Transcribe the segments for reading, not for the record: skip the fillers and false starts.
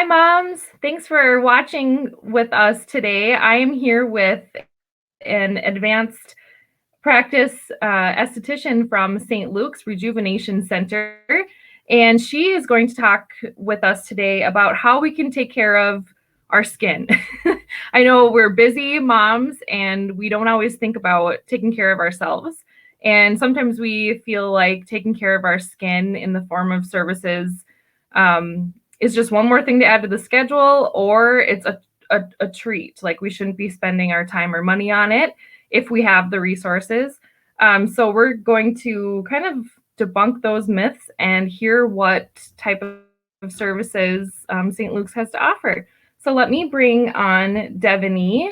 Hi, moms. Thanks for watching with us today. I am here with an advanced practice esthetician from St. Luke's Rejuvenation Center, and she is going to talk with us today about how we can take care of our skin. I know we're busy moms and we don't always think about taking care of ourselves. And sometimes we feel like taking care of our skin in the form of services is just one more thing to add to the schedule, or it's a treat. Like we shouldn't be spending our time or money on it if we have the resources. So we're going to kind of debunk those myths and hear what type of services St. Luke's has to offer. So let me bring on Devany.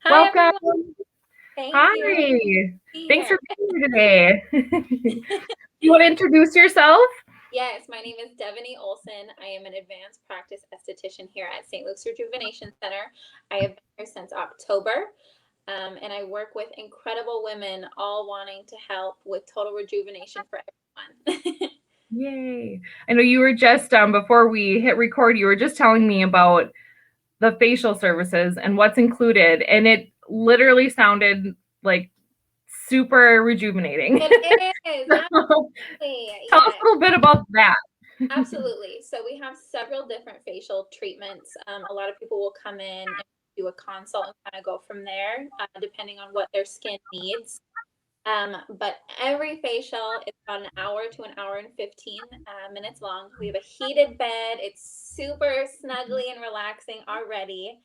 Hi, Welcome. everyone. Thank Hi. you. Be Thanks for here. being here today. You want to introduce yourself? Yes, my name is Devany Olson. I am an advanced practice esthetician here at St. Luke's Rejuvenation Center. I have been here since October, and I work with incredible women all wanting to help with total rejuvenation for everyone. Yay. I know you were just, before we hit record, you were just telling me about the facial services and what's included. And it literally sounded like super rejuvenating. It is, So absolutely. tell us Yes. a little bit about that. Absolutely. So we have several different facial treatments. A lot of people will come in and do a consult and kind of go from there, depending on what their skin needs. But every facial is about an hour to an hour and 15 minutes long. We have a heated bed. It's super snuggly and relaxing already.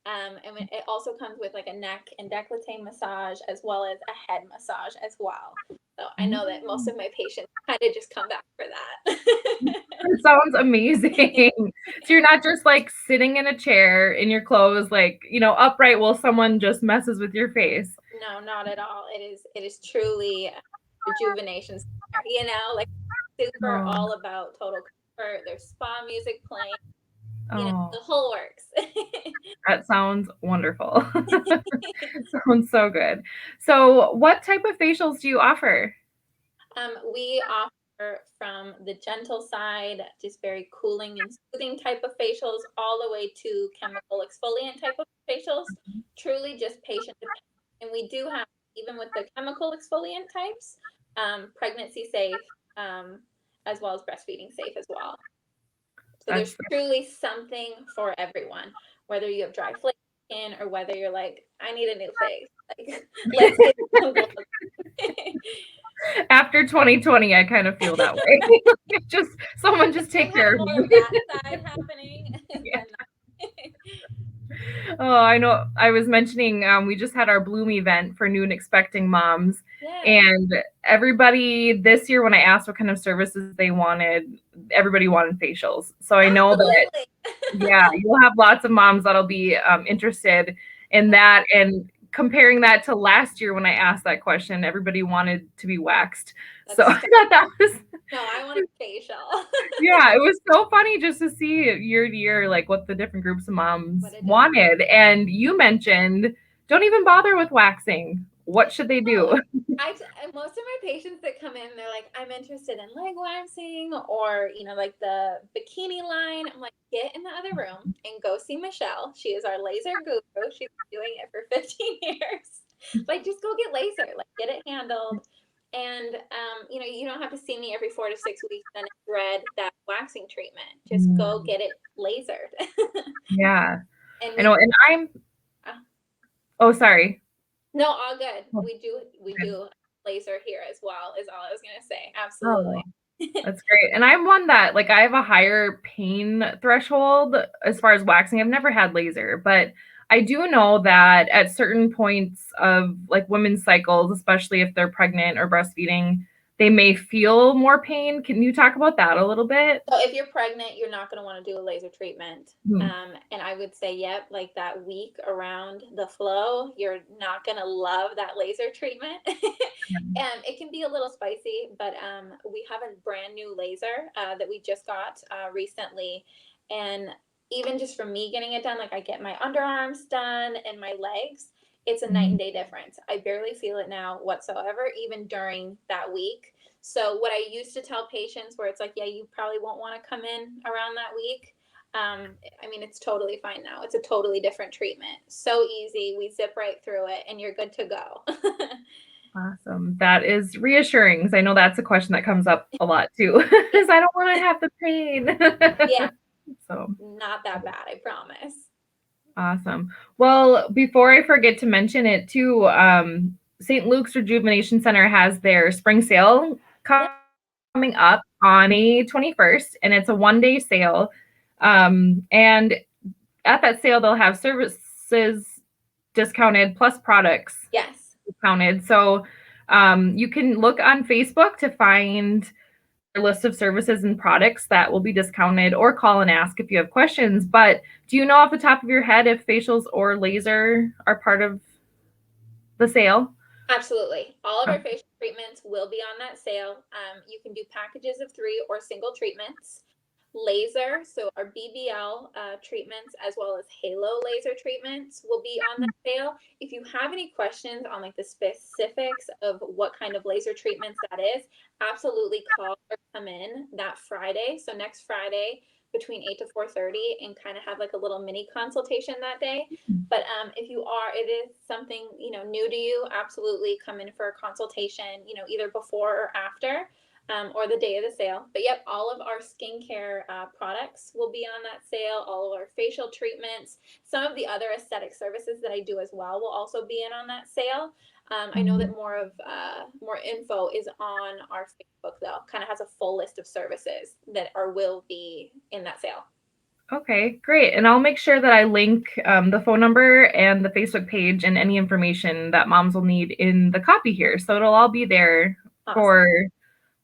And it also comes with like a neck and décolleté massage as well as a head massage as well. So I know that most of my patients kind of just come back for that. It sounds amazing. So you're not just like sitting in a chair in your clothes, like, upright while someone just messes with your face. No, not at all. It is truly rejuvenation center, like super Oh, all about total comfort. There's spa music playing, oh, the whole works. that sounds wonderful. Sounds so good. So, what type of facials do you offer? We offer from the gentle side, just very cooling and soothing type of facials, all the way to chemical exfoliant type of facials, truly just patient dependent. And we do have, even with the chemical exfoliant types, pregnancy safe, as well as breastfeeding safe as well. So That's there's truly something for everyone, whether you have dry flake skin or whether you're like, I need a new face. Like, let's get some glow. after 2020, I kind of feel that way. Just someone just You take have care of more me. of that side happening Yeah. than not. Oh, I know. I was mentioning we just had our Bloom event for new and expecting moms, Yeah, and everybody this year, when I asked what kind of services they wanted, everybody wanted facials. So I know that, absolutely. yeah, you'll have lots of moms that'll be interested in that. And comparing that to last year when I asked that question, everybody wanted to be waxed. So I That's so, thought that was, no, I want a facial. yeah, it was so funny just to see year to year, like what the different groups of What moms a difference. wanted. And you mentioned, don't even bother with waxing. What should they No, do? most of my patients that come in, they're like, I'm interested in leg waxing or, like the bikini line. I'm like, get in the other room and go see Michelle. She is our laser guru. She's been doing it for 15 years. Like, just go get laser, like, get it handled. And, you don't have to see me every 4 to 6 weeks then thread that waxing treatment. Just go Mm, get it lasered. yeah, And I we know. do. And I'm, uh, oh, sorry. No, all good. Oh, We do laser here as well, is all I was gonna say. oh, Absolutely. that's great. And I'm one that, like, I have a higher pain threshold as far as waxing. I've never had laser, but I do know that at certain points of like women's cycles, especially if they're pregnant or breastfeeding, they may feel more pain. Can you talk about that a little bit? So if you're pregnant, you're not gonna want to do a laser treatment. Hmm. And I would say, yep, like that week around the flow, you're not gonna love that laser treatment. It can be a little spicy, but we have a brand new laser that we just got recently, and even just from me getting it done, like I get my underarms done and my legs, it's a night and day difference. I barely feel it now whatsoever, even during that week. So what I used to tell patients where it's like, yeah, you probably won't want to come in around that week. I mean, it's totally fine now. It's a totally different treatment. So easy. We zip right through it and you're good to go. Awesome. That is reassuring because I know that's a question that comes up a lot too. Is I don't want to have the Yeah, pain. So not that bad, I promise. awesome. Well, before I forget to mention it too, St. Luke's Rejuvenation Center has their spring sale Yep. coming up on May 21st, and it's a 1 day sale. And at that sale, they'll have services discounted plus products Yes. discounted. So you can look on Facebook to find their list of services and products that will be discounted, or call and ask if you have questions. But do you know off the top of your head if facials or laser are part of the sale? Absolutely. All of Oh, our facial treatments will be on that sale. You can do packages of 3 or single treatments. Laser, so our BBL treatments as well as halo laser treatments will be on that sale. If you have any questions on like the specifics of what kind of laser treatments that is, absolutely call or come in that Friday. So next Friday between 8 to 4:30 and kind of have like a little mini consultation that day. But if you are, it is something, new to you, absolutely come in for a consultation, either before or after, or the day of the sale. But yep, all of our skincare products will be on that sale, all of our facial treatments, some of the other aesthetic services that I do as well will also be in on that sale. I know that more info is on our Facebook though, kind of has a full list of services that will be in that sale. okay, great. And I'll make sure that I link the phone number and the Facebook page and any information that moms will need in the copy here. So it'll all be there Awesome. for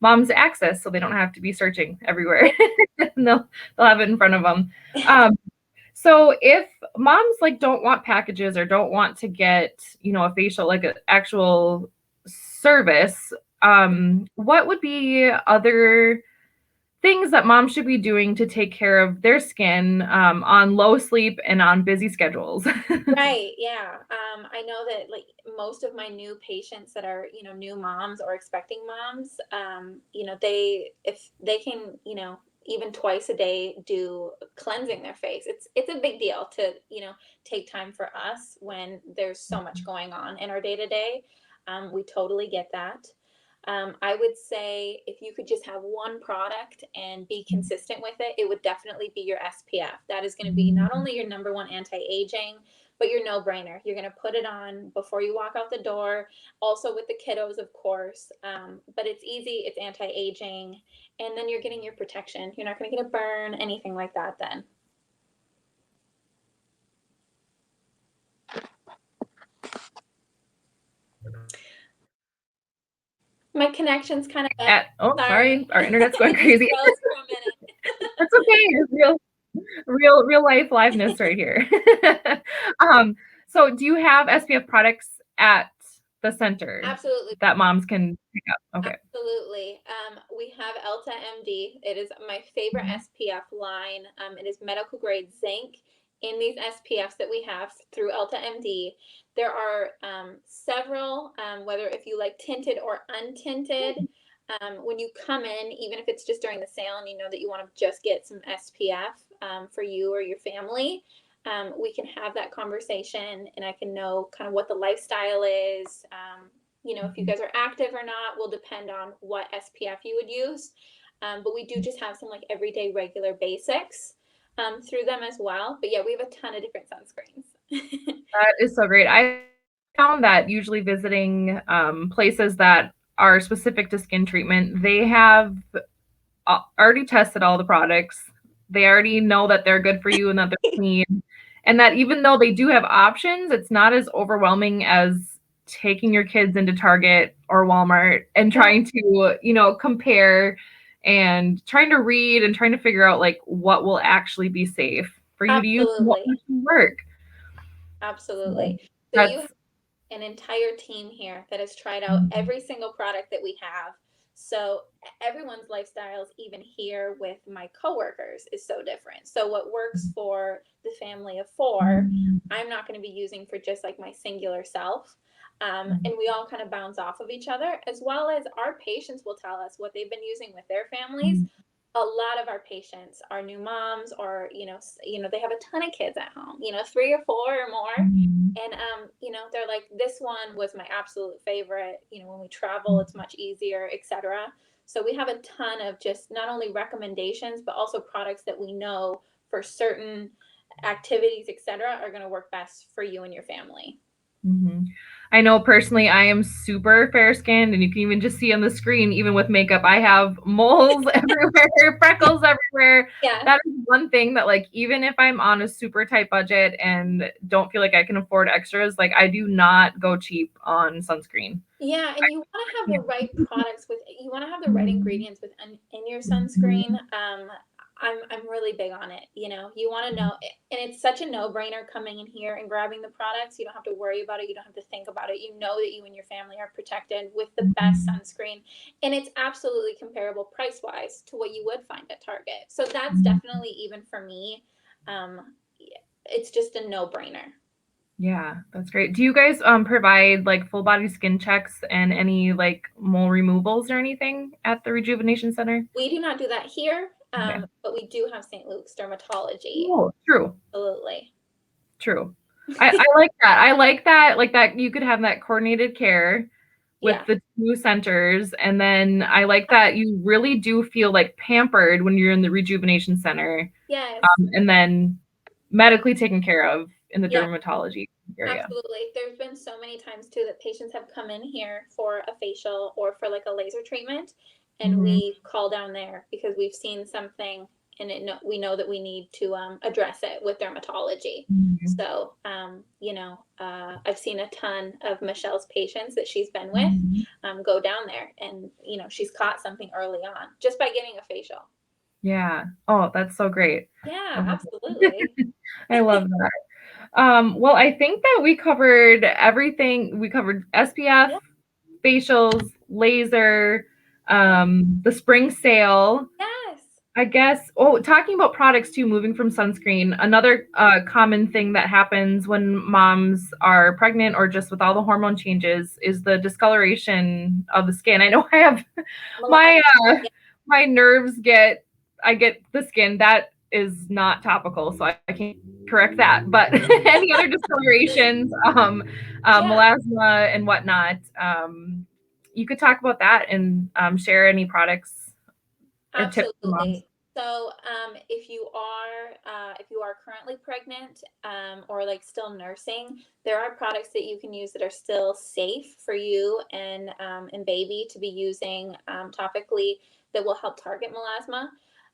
moms access so they don't have to be searching everywhere. They'll have it in front of them. So if moms like don't want packages or don't want to get, a facial, like an actual service, what would be other things that moms should be doing to take care of their skin on low sleep and on busy schedules? Right, yeah. I know that like most of my new patients that are, new moms or expecting moms, they if they can, even twice a day do cleansing their face. It's a big deal to, take time for us when there's so much going on in our day to day. We totally get that. I would say if you could just have one product and be consistent with it, it would definitely be your SPF. That is going to be not only your number one anti-aging, but your no-brainer. You're going to put it on before you walk out the door, also with the kiddos, of course. But it's easy, it's anti-aging, and then you're getting your protection. You're not going to get a burn, anything like that then. My connection's kind of bad. Sorry, Sorry. our internet's going It just crazy. froze for a minute. That's okay. Real life liveness right here. um, so do you have SPF products at the center Absolutely. that moms can pick up? Okay. Absolutely. We have Elta MD. It is my favorite SPF line. It is medical grade zinc in these SPFs that we have through Elta MD. There are several, whether if you like tinted or untinted. When you come in, even if it's just during the sale and you know that you want to just get some SPF for you or your family, we can have that conversation and I can know kind of what the lifestyle is. If you guys are active or not will depend on what SPF you would use. But we do just have some like everyday regular basics through them as well. But yeah, we have a ton of different sunscreens. That is so great. I found that usually visiting places that are specific to skin treatment, they have already tested all the products. They already know that they're good for you and that they're clean. And that even though they do have options, it's not as overwhelming as taking your kids into Target or Walmart and trying to, compare and trying to read and trying to figure out like what will actually be safe for you to use and what Absolutely. will work. So Absolutely. So you that's have an entire team here that has tried out every single product that we have. So everyone's lifestyles, even here with my coworkers, is so different. So what works for the family of 4, I'm not going to be using for just like my singular self. And we all kind of bounce off of each other, as well as our patients will tell us what they've been using with their families. a lot of our patients are new moms, or they have a ton of kids at home, 3 or 4 or more. Mhm. And they're like, this one was my absolute favorite. When we travel, it's much easier, etc. So we have a ton of just not only recommendations, but also products that we know for certain activities, etc., are going to work best for you and your family. Mhm. I know personally I am super fair skinned, and you can even just see on the screen, even with makeup, I have moles everywhere, freckles everywhere. Yeah. That is one thing that, like, even if I'm on a super tight budget and don't feel like I can afford extras, like, I do not go cheap on sunscreen. Yeah, and you want to have Yeah. the right products you want to have the right Mhm. ingredients in your sunscreen. Mhm. I'm really big on it. You want to know, and it's such a no-brainer coming in here and grabbing the products. You don't have to worry about it. You don't have to think about it. You know that you and your family are protected with the best Mhm. sunscreen, and it's absolutely comparable price-wise to what you would find at Target. So that's Mhm. definitely, even for me, it's just a no-brainer. Yeah, that's great. Do you guys provide like full body skin checks and any like mole removals or anything at the Rejuvenation Center? We do not do that here, Okay. but we do have St. Luke's Dermatology. Oh, true. Absolutely. True. I like that. I like that, like that you could have that coordinated care with Yeah. the 2 centers, and then I like that you really do feel, like, pampered when you're in the rejuvenation center, Yes. and then medically taken care of in the Yeah, dermatology area. absolutely. There's been so many times too that patients have come in here for a facial or for like a laser treatment, and Mhm. we call down there because we've seen something, and we know that we need to address it with dermatology. Mhm. So, I've seen a ton of Michelle's patients that she's been with Mhm. go down there, and she's caught something early on just by getting a facial. Yeah. Oh, that's so great. I Yeah, love absolutely. it. I love that. Well, I think that we covered everything. We covered SPF, Yeah. facials, laser, the spring sale. Yes. I guess, oh, talking about products too, moving from sunscreen, another common thing that happens when moms are pregnant or just with all the hormone changes is the discoloration of the skin. I know I have Melania. my my nerves get I get the skin that is not topical, so I can't correct that. But any other discolorations, Yeah, melasma and whatnot, you could talk about that and share any products or tips for moms. absolutely. So, if you are currently pregnant, or like still nursing, there are products that you can use that are still safe for you and baby to be using topically, that will help target melasma.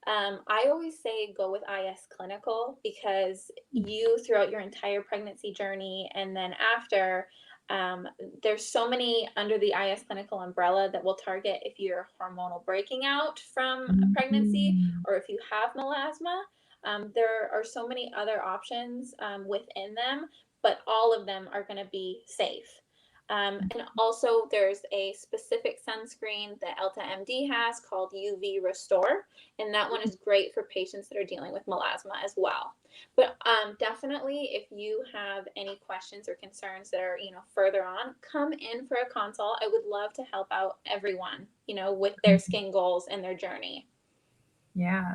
I always say go with IS Clinical, because you, throughout your entire pregnancy journey and then after, um, there's so many under the IS Clinical umbrella that will target if you're hormonal breaking out from pregnancy, Mhm. or if you have melasma. There are so many other options within them, but all of them are going to be safe. And also, there's a specific sunscreen that Elta MD has called UV Restore, and that one is great for patients that are dealing with melasma as well. But definitely, if you have any questions or concerns that are further on, come in for a consult. I would love to help out everyone, with their skin goals and their journey. Yeah.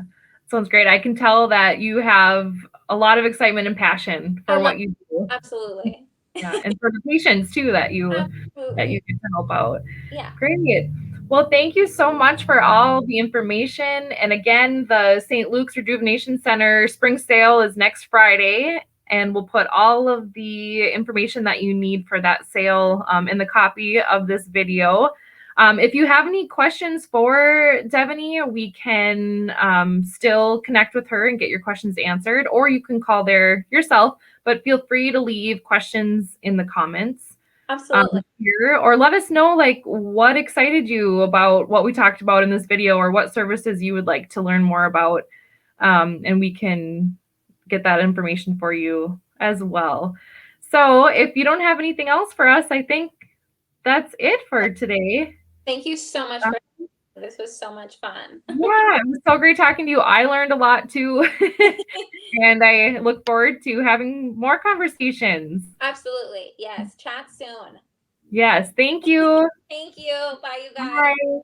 Sounds great. I can tell that you have a lot of excitement and passion I for love what you do. Absolutely. Yeah, and for the patients too that you Absolutely. get to help out. Yeah. Great. Well, thank you so much for all the information. And again, the St. Luke's Rejuvenation Center spring sale is next Friday, and we'll put all of the information that you need for that sale in the copy of this video. If you have any questions for Devany, we can still connect with her and get your questions answered, or you can call there yourself, but feel free to leave questions in the comments Absolutely. here, or let us know like what excited you about what we talked about in this video, or what services you would like to learn more about, and we can get that information for you as well. So if you don't have anything else for us, I think that's it for today. Thank you so much for this. Was so much fun. Yeah, it was so great talking to you. I learned a lot too. And I look forward to having more conversations. Absolutely. Yes. Chat soon. Yes, thank you. Thank you. Bye, you guys. Bye.